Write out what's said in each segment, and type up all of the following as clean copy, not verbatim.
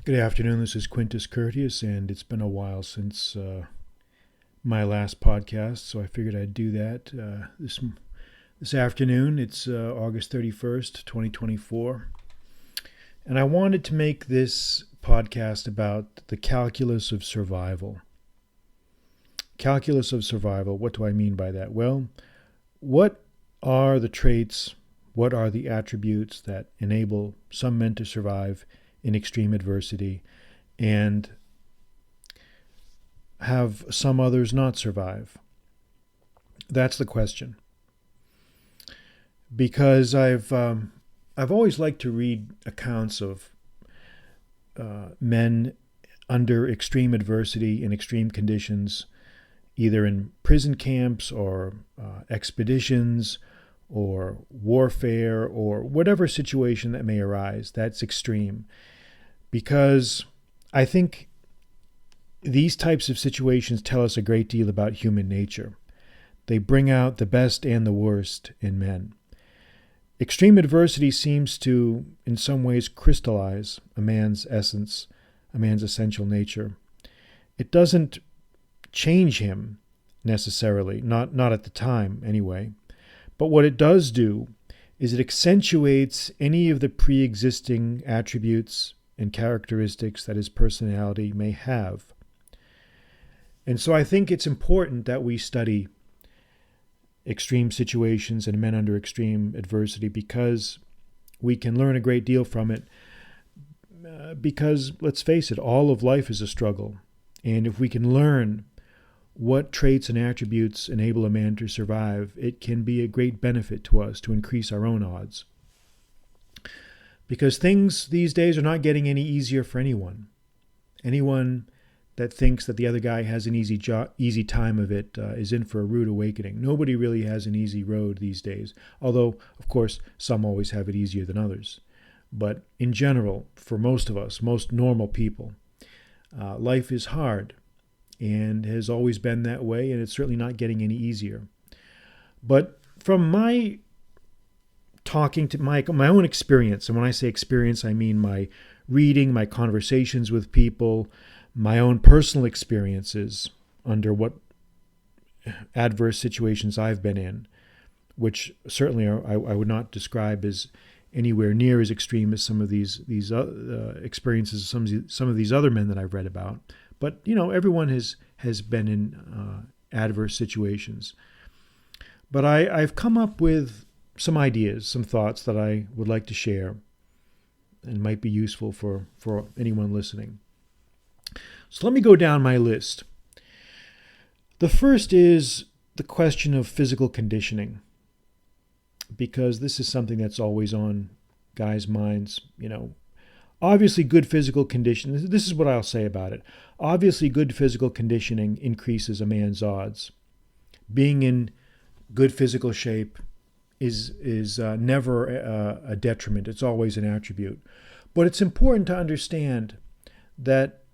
Good afternoon. This is Quintus Curtius, and it's been a while since my last podcast, so I figured I'd do that this afternoon. It's August 31st, 2024, and I wanted to make this podcast about the calculus of survival. Calculus of survival. What do I mean by that? Well, what are the traits? What are the attributes that enable some men to survive in extreme adversity and have some others not survive? That's the question. Because I've always liked to read accounts of men under extreme adversity in extreme conditions, either in prison camps or expeditions or warfare or whatever situation that may arise that's extreme. Because I think these types of situations tell us a great deal about human nature. They bring out the best and the worst in men. Extreme adversity seems to, in some ways, crystallize a man's essence, a man's essential nature. It doesn't change him necessarily, not at the time anyway. But what it does do is it accentuates any of the pre-existing attributes and characteristics that his personality may have. And so I think it's important that we study extreme situations and men under extreme adversity, because we can learn a great deal from it. Because, let's face it, all of life is a struggle. And if we can learn what traits and attributes enable a man to survive, it can be a great benefit to us to increase our own odds. Because things these days are not getting any easier for anyone. Anyone that thinks that the other guy has an easy time of it is in for a rude awakening. Nobody really has an easy road these days, although, of course, some always have it easier than others. But in general, for most of us, most normal people, life is hard and has always been that way, and it's certainly not getting any easier. But from my talking to my own experience, and when I say experience, I mean my reading, my conversations with people, my own personal experiences under what adverse situations I've been in, which certainly I would not describe as anywhere near as extreme as some of these experiences of some of these other men that I've read about. But everyone has been in adverse situations. But I've come up with some ideas, some thoughts that I would like to share and might be useful for anyone listening. So let me go down my list. The first is the question of physical conditioning, because this is something that's always on guys' minds. Obviously good physical conditioning, this is what I'll say about it. Obviously good physical conditioning increases a man's odds. Being in good physical shape is never a detriment. It's always an attribute. But it's important to understand that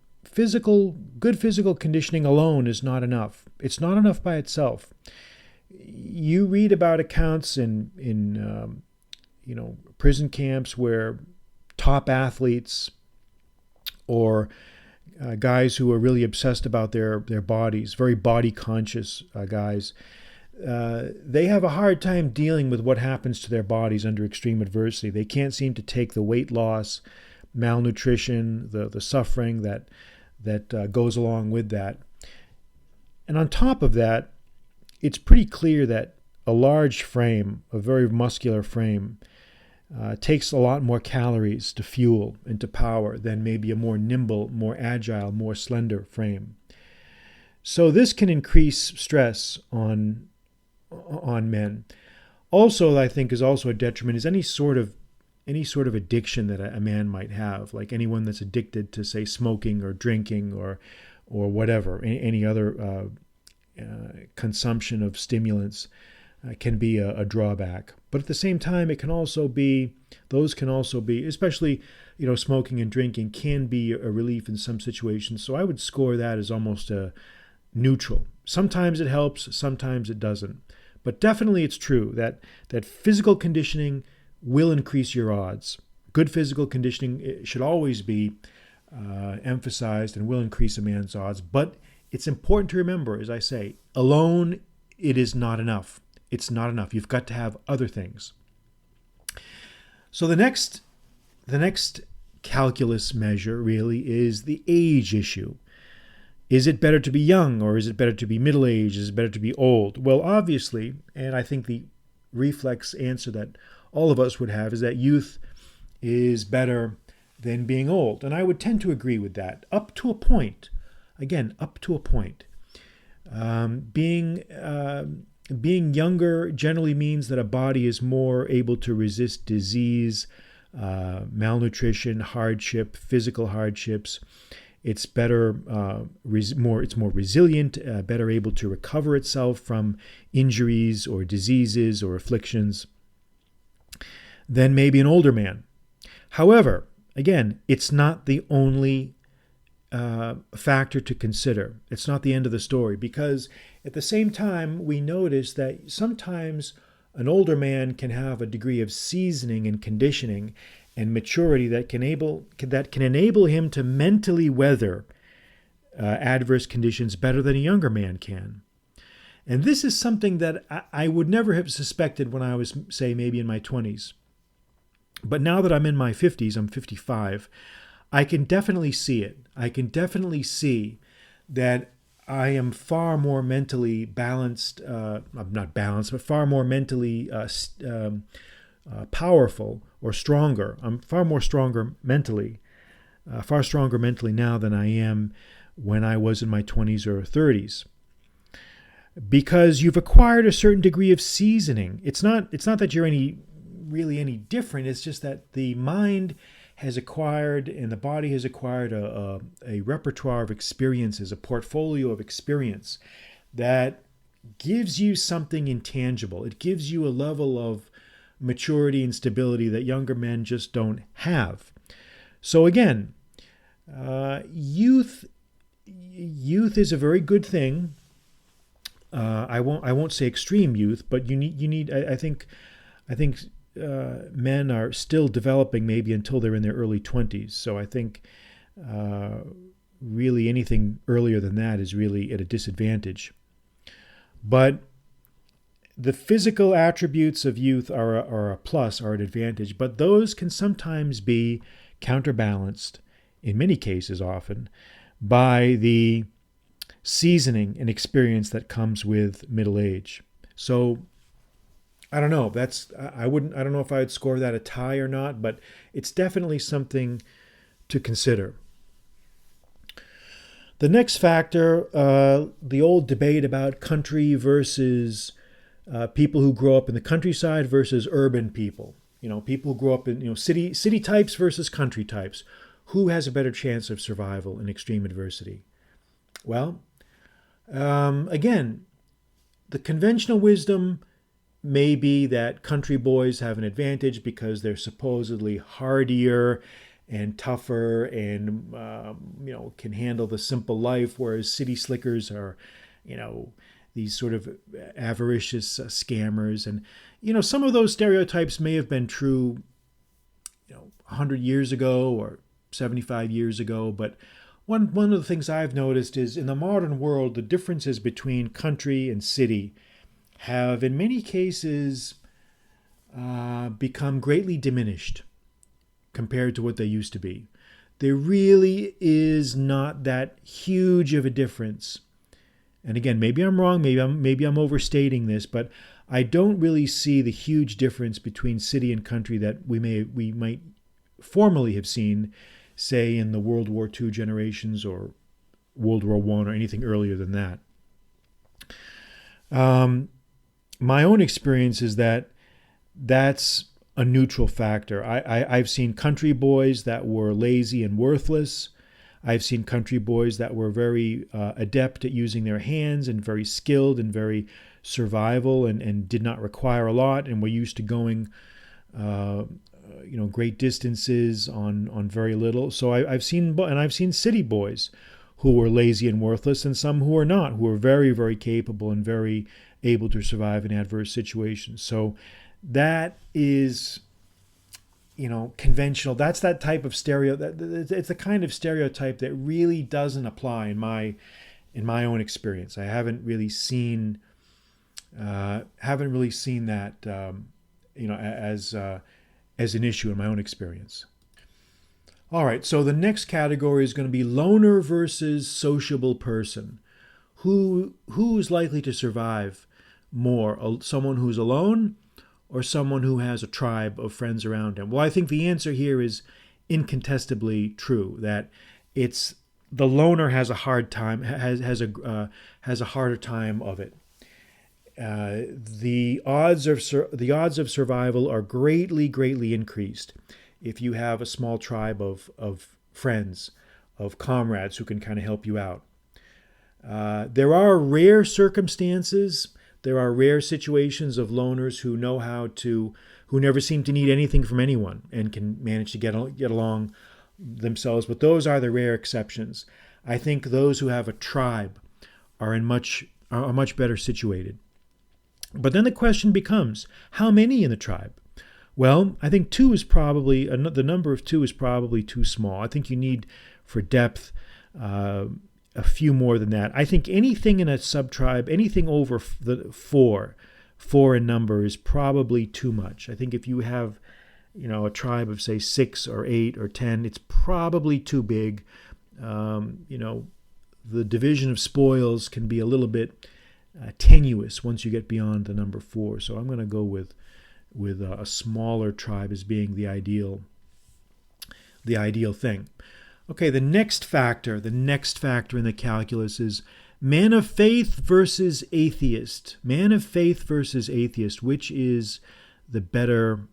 good physical conditioning alone is not enough. It's not enough by itself. You read about accounts in prison camps where top athletes or guys who are really obsessed about their bodies, very body conscious guys, they have a hard time dealing with what happens to their bodies under extreme adversity. They can't seem to take the weight loss, malnutrition, the suffering that goes along with that. And on top of that, it's pretty clear that a large frame, a very muscular frame, takes a lot more calories to fuel and to power than maybe a more nimble, more agile, more slender frame. So this can increase stress on men. Also, I think is also a detriment is any sort of addiction that a man might have, like anyone that's addicted to, say, smoking or drinking or whatever, any other consumption of stimulants can be a drawback. But at the same time, those can also be, especially, smoking and drinking can be a relief in some situations. So I would score that as almost a neutral. Sometimes it helps, sometimes it doesn't. But definitely it's true that physical conditioning will increase your odds. Good physical conditioning should always be emphasized and will increase a man's odds. But it's important to remember, as I say, alone it is not enough. It's not enough. You've got to have other things. So the next calculus measure really is the age issue. Is it better to be young, or is it better to be middle-aged? Is it better to be old? Well, obviously, and I think the reflex answer that all of us would have is that youth is better than being old. And I would tend to agree with that, up to a point. Again, up to a point. Being younger generally means that a body is more able to resist disease, malnutrition, hardship, physical hardships. It's better, it's more resilient, better able to recover itself from injuries or diseases or afflictions than maybe an older man. However, again, it's not the only factor to consider. It's not the end of the story, because at the same time, we notice that sometimes an older man can have a degree of seasoning and conditioning and maturity that can enable him to mentally weather adverse conditions better than a younger man can. And this is something that I would never have suspected when I was, say, maybe in my 20s. But now that I'm in my 50s, I'm 55, I can definitely see it. I can definitely see that I am far more mentally balanced, not balanced, but far more mentally powerful or stronger. I'm far more stronger mentally, far stronger mentally now than I am when I was in my 20s or 30s. Because you've acquired a certain degree of seasoning. It's not that you're really any different. It's just that the mind has acquired and the body has acquired a repertoire of experiences, a portfolio of experience that gives you something intangible. It gives you a level of maturity and stability that younger men just don't have. So again, youth is a very good thing. I won't say extreme youth, but you need. I think men are still developing maybe until they're in their early 20s. So I think really anything earlier than that is really at a disadvantage. But the physical attributes of youth are a plus, are an advantage, but those can sometimes be counterbalanced, in many cases often, by the seasoning and experience that comes with middle age. So I don't know. I don't know if I would score that a tie or not, but it's definitely something to consider. The next factor, the old debate about country versus people who grow up in the countryside versus urban people. People who grow up in city types versus country types. Who has a better chance of survival in extreme adversity? Well, again, the conventional wisdom may be that country boys have an advantage because they're supposedly hardier and tougher and can handle the simple life, whereas city slickers are, these sort of avaricious scammers. And some of those stereotypes may have been true 100 years ago or 75 years ago, but one of the things I've noticed is in the modern world, the differences between country and city have in many cases become greatly diminished compared to what they used to be. There really is not that huge of a difference. And again, maybe I'm wrong, maybe I'm overstating this, but I don't really see the huge difference between city and country that we might formerly have seen, say, in the World War II generations or World War I or anything earlier than that. My own experience is that that's a neutral factor. I've seen country boys that were lazy and worthless. I've seen country boys that were very adept at using their hands and very skilled and very survival and did not require a lot and were used to going great distances on very little. So I've seen city boys who were lazy and worthless, and some who are not, who are very, very capable and very able to survive in adverse situations. So that is conventional. That's that type of it's a kind of stereotype that really doesn't apply in my own experience. I haven't really seen that as an issue in my own experience. All right, so the next category is going to be loner versus sociable person. Who's likely to survive more? Someone who's alone or someone who has a tribe of friends around him? Well, I think the answer here is incontestably true, that it's the loner has a hard time, has a harder time of it. The odds of survival are greatly increased if you have a small tribe of friends, of comrades who can kind of help you out. There are rare circumstances, there are rare situations of loners who who never seem to need anything from anyone and can manage to get along themselves, but those are the rare exceptions. I think those who have a tribe are much better situated. But then the question becomes, how many in the tribe? Well, I think the number of two is probably too small. I think you need, for depth, a few more than that. I think anything in a sub-tribe, anything over the four in number is probably too much. I think if you have, a tribe of, say, 6 or 8 or 10, it's probably too big. The division of spoils can be a little bit tenuous once you get beyond the number 4. So I'm going to go with a smaller tribe as being the ideal thing. Okay, the next factor in the calculus is man of faith versus atheist. Man of faith versus atheist, which has the better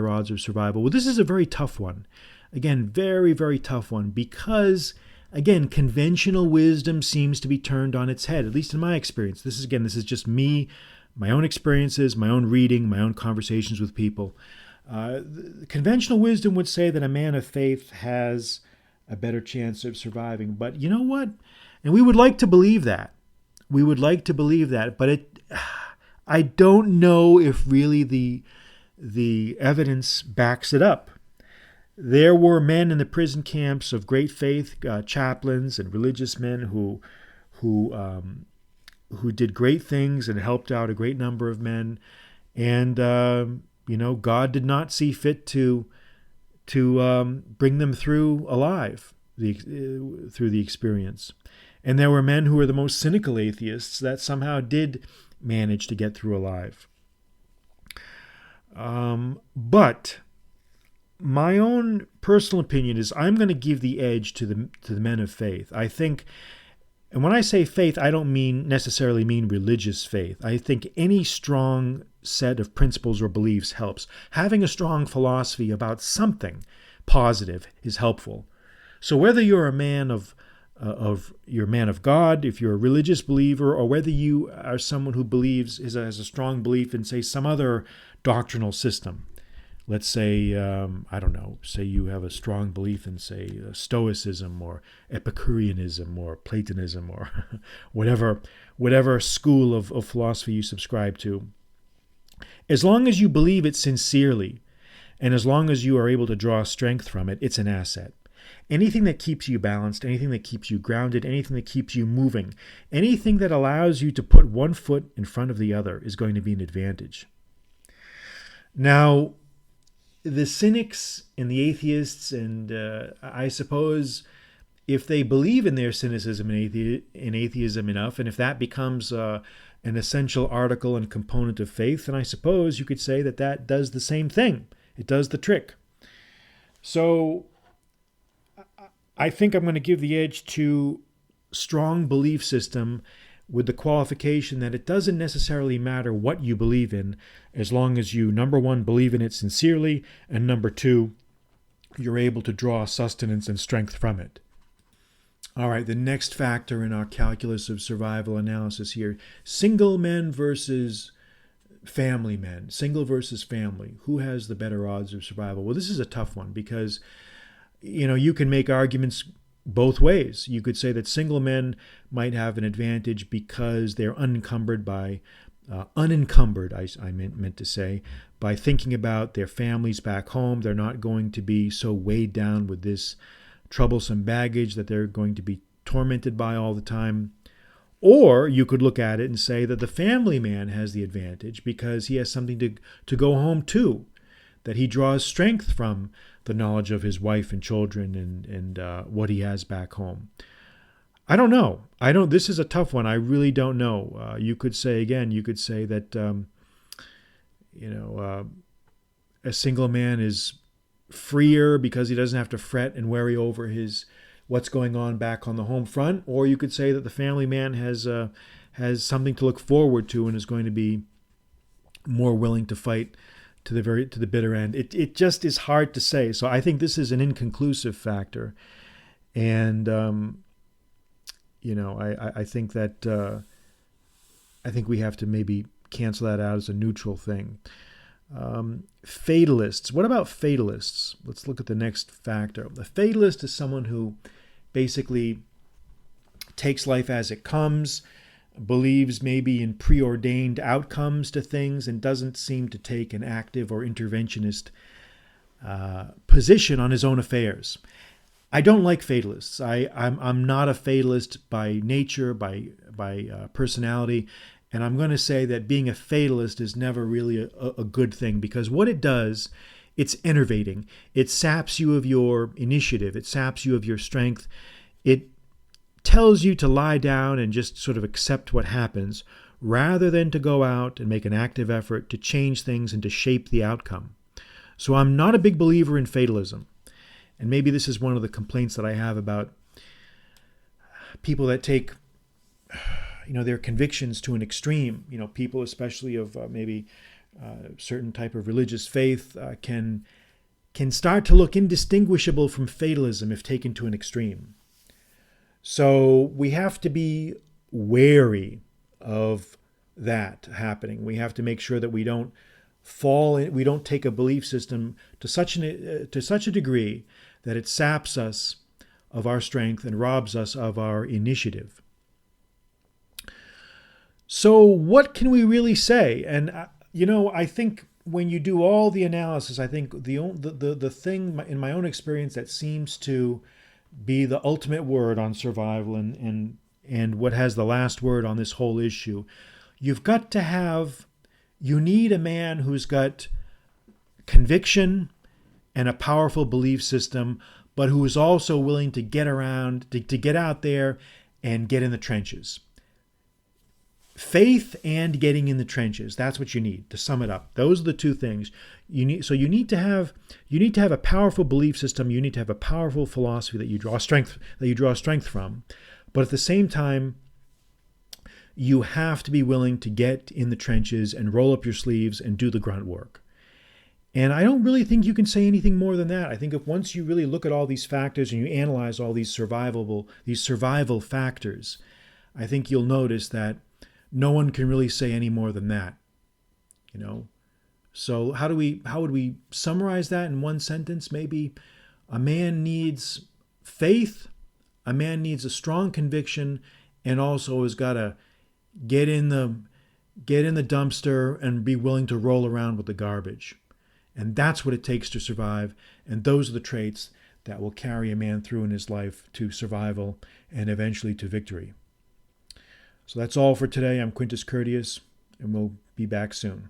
odds of survival? Well, this is a very tough one. Again, very, very tough one, because again, conventional wisdom seems to be turned on its head, at least in my experience. This is just me, my own experiences, my own reading, my own conversations with people. Conventional wisdom would say that a man of faith has a better chance of surviving. But you know what? And we would like to believe that. But I don't know if really the evidence backs it up. There were men in the prison camps of great faith, chaplains and religious men who did great things and helped out a great number of men, and God did not see fit to bring them through alive through the experience. And there were men who were the most cynical atheists that somehow did manage to get through alive. But my own personal opinion is I'm going to give the edge to the men of faith. I think, and when I say faith, I don't necessarily mean religious faith. I think any strong set of principles or beliefs helps. Having a strong philosophy about something positive is helpful. So whether you're a man of God, if you're a religious believer, or whether you are someone who has a strong belief in, say, some other doctrinal system. Let's say, say you have a strong belief in, say, Stoicism or Epicureanism or Platonism or whatever school of philosophy you subscribe to. As long as you believe it sincerely, and as long as you are able to draw strength from it, it's an asset. Anything that keeps you balanced, anything that keeps you grounded, anything that keeps you moving, anything that allows you to put one foot in front of the other is going to be an advantage. Now, the cynics and the atheists, and I suppose if they believe in their cynicism and atheism enough, and if that becomes an essential article and component of faith, then I suppose you could say that does the same thing. It does the trick. So I think I'm going to give the edge to strong belief system, with the qualification that it doesn't necessarily matter what you believe in, as long as you, number one, believe in it sincerely, and number two, you're able to draw sustenance and strength from it. All right, the next factor in our calculus of survival analysis here, single men versus family men, single versus family. Who has the better odds of survival? Well, this is a tough one because, you can make arguments both ways. You could say that single men might have an advantage because they're unencumbered, I meant to say, by thinking about their families back home. They're not going to be so weighed down with this troublesome baggage that they're going to be tormented by all the time. Or you could look at it and say that the family man has the advantage because he has something to go home to, that he draws strength from the knowledge of his wife and children and what he has back home. I don't know. This is a tough one. I really don't know. You could say that, a single man is freer because he doesn't have to fret and worry over what's going on back on the home front. Or you could say that the family man has something to look forward to and is going to be more willing to fight to the bitter end. It just is hard to say. So I think this is an inconclusive factor, and I think that I think we have to maybe cancel that out as a neutral thing. Fatalists. What about fatalists? Let's look at the next factor. The fatalist is someone who basically takes life as it comes, believes maybe in preordained outcomes to things, and doesn't seem to take an active or interventionist position on his own affairs. I don't like fatalists. I'm not a fatalist by nature, by personality, and I'm going to say that being a fatalist is never really a good thing, because what it does, it's enervating. It saps you of your initiative. It saps you of your strength. It tells you to lie down and just sort of accept what happens, rather than to go out and make an active effort to change things and to shape the outcome. So I'm not a big believer in fatalism. And maybe this is one of the complaints that I have about people that take their convictions to an extreme. People especially of maybe certain type of religious faith can start to look indistinguishable from fatalism if taken to an extreme. So we have to be wary of that happening. We have to make sure that we don't we don't take a belief system to such a degree that it saps us of our strength and robs us of our initiative. So what can we really say? And I think when you do all the analysis, I think the thing in my own experience that seems to be the ultimate word on survival and what has the last word on this whole issue, you need a man who's got conviction and a powerful belief system, but who is also willing to get out there and get in the trenches. Faith and getting in the trenches. That's what you need, to sum it up. Those are the two things you need. So you need to have a powerful belief system. You need to have a powerful philosophy that you draw strength from. But at the same time, you have to be willing to get in the trenches and roll up your sleeves and do the grunt work. And I don't really think you can say anything more than that. I think if once you really look at all these factors and you analyze all these survival factors, I think you'll notice that no one can really say any more than that. So how would we summarize that in one sentence? Maybe a man needs faith, a man needs a strong conviction, and also has got to get in the dumpster and be willing to roll around with the garbage. And that's what it takes to survive. And those are the traits that will carry a man through in his life to survival and eventually to victory. So that's all for today. I'm Quintus Curtius, and we'll be back soon.